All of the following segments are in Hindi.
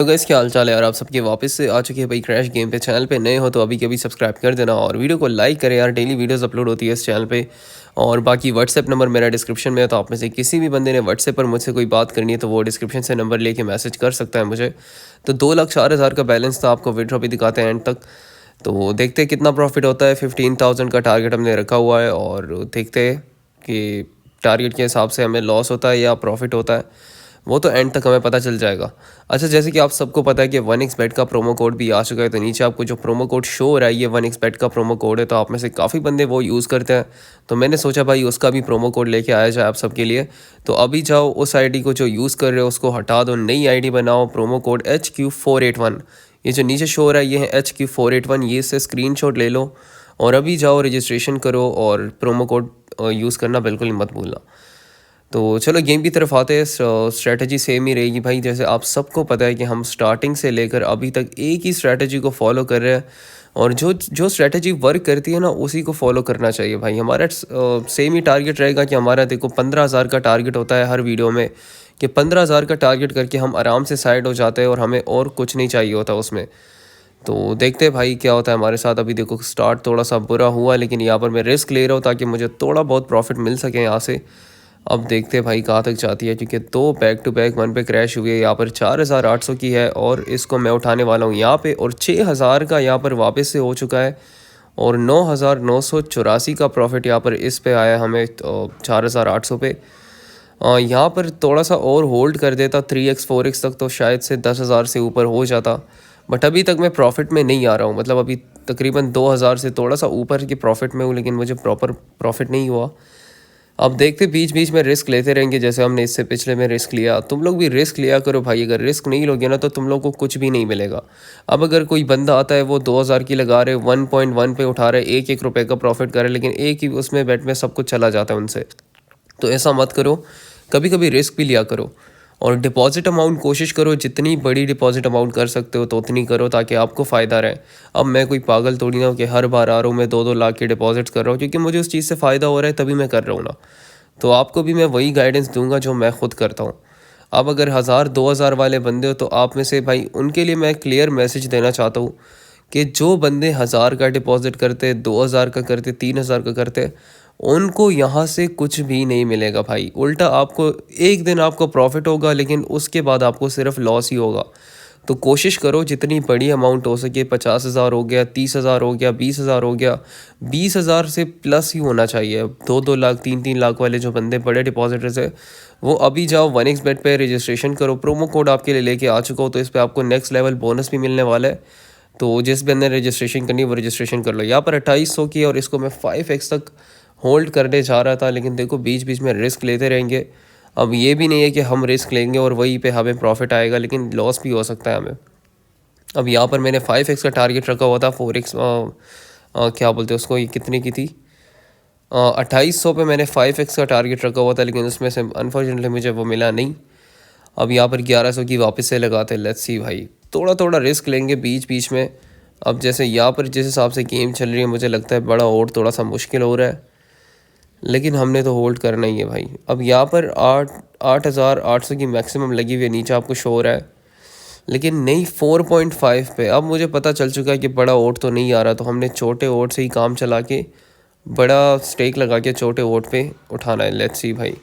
तो गाइस क्या हाल चाल है यार। आप सबके वापस से आ चुके हैं भाई क्रैश गेम पे। चैनल पे नए हो तो अभी के अभी सब्सक्राइब कर देना और वीडियो को लाइक करें यार। डेली वीडियोस अपलोड होती है इस चैनल पे। और बाकी व्हाट्सएप नंबर मेरा डिस्क्रिप्शन में है, तो आप में से किसी भी बंदे ने व्हाट्सएप पर मुझसे कोई बात करनी है तो वो डिस्क्रिप्शन से नंबर लेके मैसेज कर सकता है मुझे। तो 2,04,000 का बैलेंस था, आपको विड्रॉ भी दिखाते हैं एंड तक। तो देखते हैं कितना प्रॉफिट होता है। 15,000 का टारगेट हमने रखा हुआ है और देखते हैं कि टारगेट के हिसाब से हमें लॉस होता है या प्रॉफिट होता है, वो तो एंड तक हमें पता चल जाएगा। अच्छा, जैसे कि आप सबको पता है कि 1xbet का प्रोमो कोड भी आ चुका है, तो नीचे आपको जो प्रोमो कोड शो हो रहा है ये 1xbet का प्रोमो कोड है। तो आप में से काफ़ी बंदे वो यूज़ करते हैं, तो मैंने सोचा भाई उसका भी प्रोमो कोड लेके आया जाए आप सबके लिए। तो अभी जाओ उस आईडी को जो यूज़ कर रहे हो उसको हटा दो, नई आईडी बनाओ। प्रोमो कोड HQ481, ये जो नीचे शो हो रहा है ये है HQ481, ये से स्क्रीनशॉट ले लो और अभी जाओ रजिस्ट्रेशन करो और प्रोमो कोड यूज़ करना बिल्कुल ही मत भूलना। तो चलो गेम की तरफ आते हैं। स्ट्रैटेजी सेम ही रहेगी भाई। जैसे आप सबको पता है कि हम स्टार्टिंग से लेकर अभी तक एक ही स्ट्रैटेजी को फॉलो कर रहे हैं और जो जो स्ट्रैटेजी वर्क करती है ना उसी को फॉलो करना चाहिए भाई। हमारा सेम ही टारगेट रहेगा कि हमारा देखो 15,000 का टारगेट होता है हर वीडियो में, कि 15,000 का टारगेट करके हम आराम से साइड हो जाते हैं और हमें और कुछ नहीं चाहिए होता उसमें। तो देखते हैं भाई क्या होता है हमारे साथ। अभी देखो स्टार्ट थोड़ा सा बुरा हुआ, लेकिन यहाँ पर मैं रिस्क ले रहा हूँ ताकि मुझे थोड़ा बहुत प्रॉफिट मिल सके यहाँ से। अब देखते हैं भाई कहाँ तक जाती है, क्योंकि दो बैक टू बैक वन पे क्रैश हुई है। यहाँ पर 4,800 की है और इसको मैं उठाने वाला हूँ यहाँ पे, और 6,000 का यहाँ पर वापस से हो चुका है और 9,984 का प्रॉफिट यहाँ पर इस पे आया हमें 4,800 पे। यहाँ पर थोड़ा सा और होल्ड कर देता 3x 4x तक तो शायद से 10,000 से ऊपर हो जाता, बट अभी तक मैं प्रॉफिट में नहीं आ रहा हूँ। मतलब अभी तकरीबन 2,000 से थोड़ा सा ऊपर के प्रॉफिट में हूँ, लेकिन मुझे प्रॉपर प्रॉफिट नहीं हुआ। अब देखते बीच बीच में रिस्क लेते रहेंगे, जैसे हमने इससे पिछले में रिस्क लिया। तुम लोग भी रिस्क लिया करो भाई। अगर रिस्क नहीं लोगे ना तो तुम लोग को कुछ भी नहीं मिलेगा। अब अगर कोई बंदा आता है वो 2,000 की लगा रहे, 1.1 पे उठा रहे, एक एक रुपये का प्रॉफिट कर रहे, लेकिन एक ही उसमें बेट में सब कुछ चला जाता है उनसे। तो ऐसा मत करो, कभी कभी रिस्क भी लिया करो। और डिपॉजिट अमाउंट कोशिश करो जितनी बड़ी डिपॉजिट अमाउंट कर सकते हो तो उतनी करो ताकि आपको फ़ायदा रहे। अब मैं कोई पागल थोड़ी ना हूँ कि हर बार आ रहा हूँ मैं 2-2 लाख के डिपॉजिट्स कर रहा हूँ, क्योंकि मुझे उस चीज़ से फ़ायदा हो रहा है तभी मैं कर रहा हूँ ना। तो आपको भी मैं वही गाइडेंस दूंगा जो मैं खुद करता हूँ। अब अगर 1,000-2,000 वाले बंदे हो तो आप में से भाई उनके लिए मैं क्लियर मैसेज देना चाहता हूँ कि जो बंदे 1,000 का डिपॉजिट करते, 2,000 का करते, 3,000 का करते, उनको यहाँ से कुछ भी नहीं मिलेगा भाई। उल्टा आपको एक दिन आपको प्रॉफिट होगा, लेकिन उसके बाद आपको सिर्फ लॉस ही होगा। तो कोशिश करो जितनी बड़ी अमाउंट हो सके, 50,000 हो गया, 30,000 हो गया, 20,000 हो गया, 20,000 से प्लस ही होना चाहिए। 2-2 लाख 3-3 लाख वाले जो बंदे बड़े डिपॉजिटर्स है वो अभी जाओ 1xbet पे रजिस्ट्रेशन करो। प्रोमो कोड आपके लिए लेके आ चुका हो, तो इस पर आपको नेक्स्ट लेवल बोनस भी मिलने वाला है। तो जिस बंदे ने रजिस्ट्रेशन करनी है वो रजिस्ट्रेशन कर लो। यहाँ पर 2,800 की है और इसको मैं 5x तक होल्ड करने जा रहा था, लेकिन देखो बीच बीच में रिस्क लेते रहेंगे। अब ये भी नहीं है कि हम रिस्क लेंगे और वहीं पे हमें प्रॉफिट आएगा, लेकिन लॉस भी हो सकता है हमें। अब यहाँ पर मैंने 5x का टारगेट रखा हुआ था। 4x क्या बोलते हैं उसको, ये कितने की थी, 2,800 पे मैंने 5x का टारगेट रखा हुआ था, लेकिन उसमें से अनफॉर्चुनेटली मुझे वो मिला नहीं। अब यहाँ पर 1,100 की वापस से लगाते हैं। लेट्स सी भाई, थोड़ा थोड़ा रिस्क लेंगे बीच बीच में। अब जैसे यहाँ पर जिस हिसाब से गेम चल रही है मुझे लगता है बड़ा और थोड़ा सा मुश्किल हो रहा है, लेकिन हमने तो होल्ड करना ही है भाई। अब यहाँ पर 8,800 की मैक्सिमम लगी हुई है, नीचे आपको शो हो रहा है, लेकिन नहीं 4.5 पे। अब मुझे पता चल चुका है कि बड़ा ओट तो नहीं आ रहा, तो हमने छोटे ओट से ही काम चला के बड़ा स्टेक लगा के छोटे ओट पे उठाना है। लेट्स सी भाई,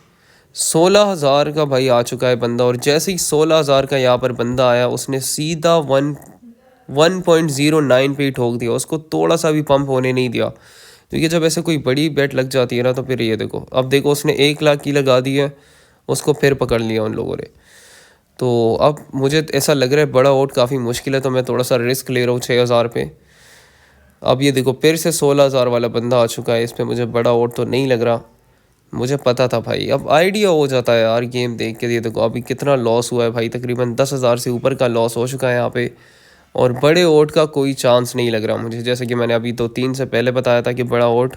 16,000 का भाई आ चुका है बंदा, और जैसे ही 16,000 का यहाँ पर बंदा आया उसने सीधा 1.09 पे ही ठोक दिया, उसको थोड़ा सा भी पंप होने नहीं दिया। क्योंकि जब ऐसे कोई बड़ी बेट लग जाती है ना तो फिर ये देखो, अब देखो उसने 1 लाख की लगा दी है, उसको फिर पकड़ लिया उन लोगों ने। तो अब मुझे ऐसा लग रहा है बड़ा ओट काफ़ी मुश्किल है, तो मैं थोड़ा सा रिस्क ले रहा हूँ 6,000 पे। अब ये देखो फिर से 16,000 वाला बंदा आ चुका है, इस पर मुझे बड़ा ओट तो नहीं लग रहा। मुझे पता था भाई, अब आइडिया हो जाता है यार गेम देख के। ये देखो अभी कितना लॉस हुआ है भाई, तकरीबन 10,000 से ऊपर का लॉस हो चुका है यहाँ पे, और बड़े ओट का कोई चांस नहीं लग रहा मुझे। जैसे कि मैंने अभी 2-3 से पहले बताया था कि बड़ा ओट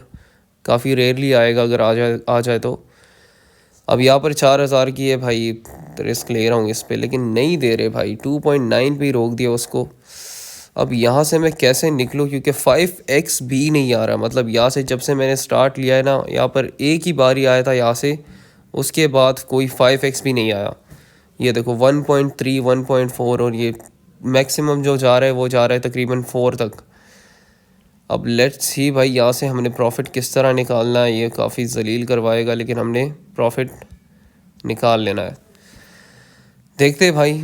काफ़ी रेयरली आएगा, अगर आ जाए तो। अब यहाँ पर 4,000 की है भाई, रिस्क ले रहा हूँ इस पे, लेकिन नहीं दे रहे भाई, 2.9 पे ही रोक दिया उसको। अब यहाँ से मैं कैसे निकलूँ, क्योंकि 5x भी नहीं आ रहा। मतलब यहाँ से जब से मैंने स्टार्ट लिया है ना, यहाँ पर एक ही बार ही आया था यहाँ से, उसके बाद कोई 5x भी नहीं आया। ये देखो 1.3 1.4 और ये मैक्सिमम जो जा रहा है वो जा रहा है तकरीबन 4 तक। अब लेट्स सी भाई यहाँ से हमने प्रॉफिट किस तरह निकालना है। ये काफ़ी जलील करवाएगा लेकिन हमने प्रॉफिट निकाल लेना है। देखते हैं भाई,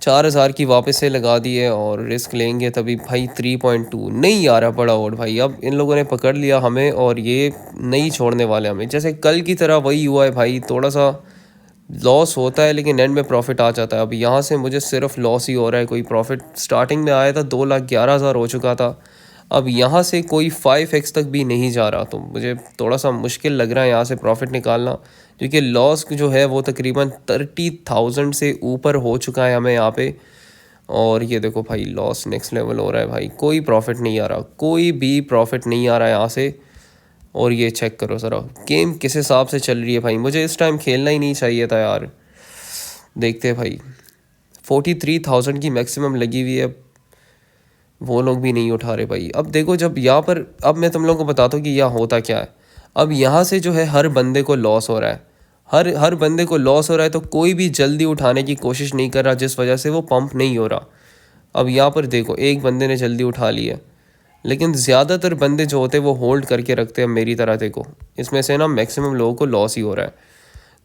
4000 की वापस से लगा दी है और रिस्क लेंगे तभी भाई। 3.2 नहीं आ रहा बड़ा ओड भाई। अब इन लोगों ने पकड़ लिया हमें और ये नहीं छोड़ने वाले हमें। जैसे कल की तरह वही हुआ है भाई, थोड़ा सा लॉस होता है लेकिन एंड में प्रॉफिट आ जाता है। अब यहाँ से मुझे सिर्फ लॉस ही हो रहा है। कोई प्रॉफिट स्टार्टिंग में आया था 2,11,000 हो चुका था। अब यहाँ से कोई 5x तक भी नहीं जा रहा, तो मुझे थोड़ा सा मुश्किल लग रहा है यहाँ से प्रॉफिट निकालना, क्योंकि लॉस जो है वो तकरीबन 30,000 से ऊपर हो चुका है हमें यहाँ पे। और ये देखो भाई लॉस नेक्स्ट लेवल हो रहा है भाई। कोई प्रॉफिट नहीं आ रहा, कोई भी प्रॉफिट नहीं आ रहा है यहाँ से। और ये चेक करो ज़रा गेम किस हिसाब से चल रही है भाई। मुझे इस टाइम खेलना ही नहीं चाहिए था यार। देखते हैं भाई, 43,000 की मैक्सिमम लगी हुई है, वो लोग भी नहीं उठा रहे भाई। अब देखो जब यहाँ पर, अब मैं तुम लोगों को बताता हूँ कि यहाँ होता क्या है। अब यहाँ से जो है हर बंदे को लॉस हो रहा है, हर बंदे को लॉस हो रहा है, तो कोई भी जल्दी उठाने की कोशिश नहीं कर रहा, जिस वजह से वो पंप नहीं हो रहा। अब यहाँ पर देखो एक बंदे ने जल्दी उठा ली है, लेकिन ज़्यादातर बंदे जो होते हैं वो होल्ड करके रखते हैं। मेरी तरह देखो, इसमें से ना मैक्सिमम लोगों को लॉस ही हो रहा है।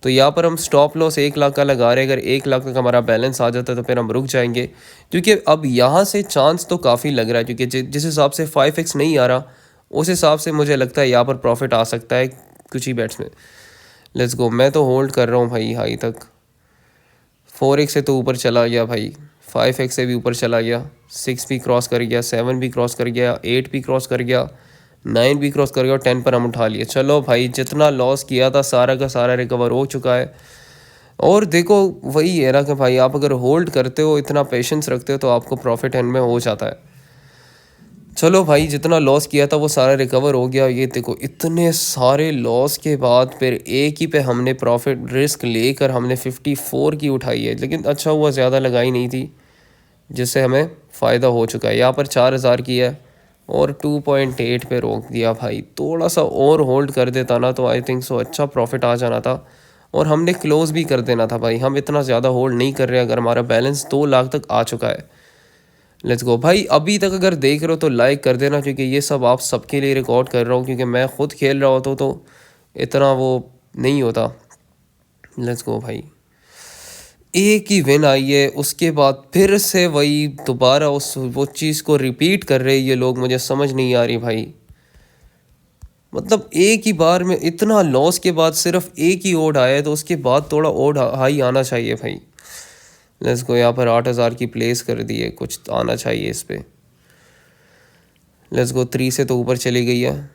तो यहाँ पर हम स्टॉप लॉस 1 लाख का लगा रहे हैं। अगर 1 लाख तक हमारा बैलेंस आ जाता है तो फिर हम रुक जाएंगे, क्योंकि अब यहाँ से चांस तो काफ़ी लग रहा है, क्योंकि जिस हिसाब से 5x नहीं आ रहा उस हिसाब से मुझे लगता है यहाँ पर प्रॉफिट आ सकता है कुछ ही बेट्स में। लेट्स गो, मैं तो होल्ड कर रहा हूँ भाई हाई तक। 4x से तो ऊपर चला गया भाई, 5x से भी ऊपर चला गया, 6 भी क्रॉस कर गया, 7 भी क्रॉस कर गया, 8 भी क्रॉस कर गया, 9 भी क्रॉस कर गया और 10 पर हम उठा लिए। चलो भाई, जितना लॉस किया था सारा का सारा रिकवर हो चुका है। और देखो वही है ना कि भाई आप अगर होल्ड करते हो, इतना पेशेंस रखते हो, तो आपको प्रॉफिट एंड में हो जाता है। चलो भाई, जितना लॉस किया था वो सारा रिकवर हो गया। ये देखो इतने सारे लॉस के बाद फिर एक ही पे हमने प्रॉफिट रिस्क लेकर हमने 54 की उठाई है, लेकिन अच्छा हुआ ज़्यादा लगाई नहीं थी, जिससे हमें फ़ायदा हो चुका है। यहाँ पर 4000 की है और 2.8 पे रोक दिया भाई। थोड़ा सा और होल्ड कर देता ना तो आई थिंक सो अच्छा प्रॉफिट आ जाना था और हमने क्लोज भी कर देना था भाई। हम इतना ज़्यादा होल्ड नहीं कर रहे अगर हमारा बैलेंस 2 लाख तक आ चुका है। लेट्स गो भाई, अभी तक अगर देख रहे हो तो लाइक कर देना, क्योंकि ये सब आप सबके लिए रिकॉर्ड कर रहा हूँ, क्योंकि मैं खुद खेल रहा होता तो इतना वो नहीं होता। लेट्स गो भाई, एक ही विन आई है, उसके बाद फिर से वही दोबारा वो चीज़ को रिपीट कर रहे ये लोग। मुझे समझ नहीं आ रही भाई, मतलब एक ही बार में इतना लॉस के बाद सिर्फ एक ही ओड आया है, तो उसके बाद थोड़ा ओड हाई आना चाहिए भाई। लेट्स गो, यहाँ पर 8000 की प्लेस कर दी है, कुछ आना चाहिए इस पर। लेट्स गो, 3 से तो ऊपर चली गई है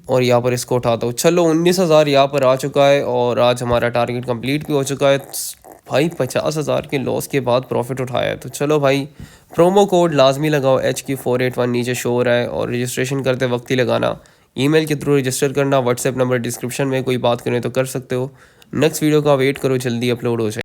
और यहाँ पर इसको उठाता हूँ। चलो 19,000 यहाँ पर आ चुका है और आज हमारा टारगेट कंप्लीट भी हो चुका है भाई। 50,000 के लॉस के बाद प्रॉफिट उठाया है। तो चलो भाई, प्रोमो कोड लाजमी लगाओ, HQ481 नीचे शो हो रहा है, और रजिस्ट्रेशन करते वक्त ही लगाना। ईमेल के थ्रू रजिस्टर करना, व्हाट्सएप नंबर डिस्क्रिप्शन में, कोई बात करें तो कर सकते हो। नेक्स्ट वीडियो का वेट करो, जल्दी अपलोड हो जाए।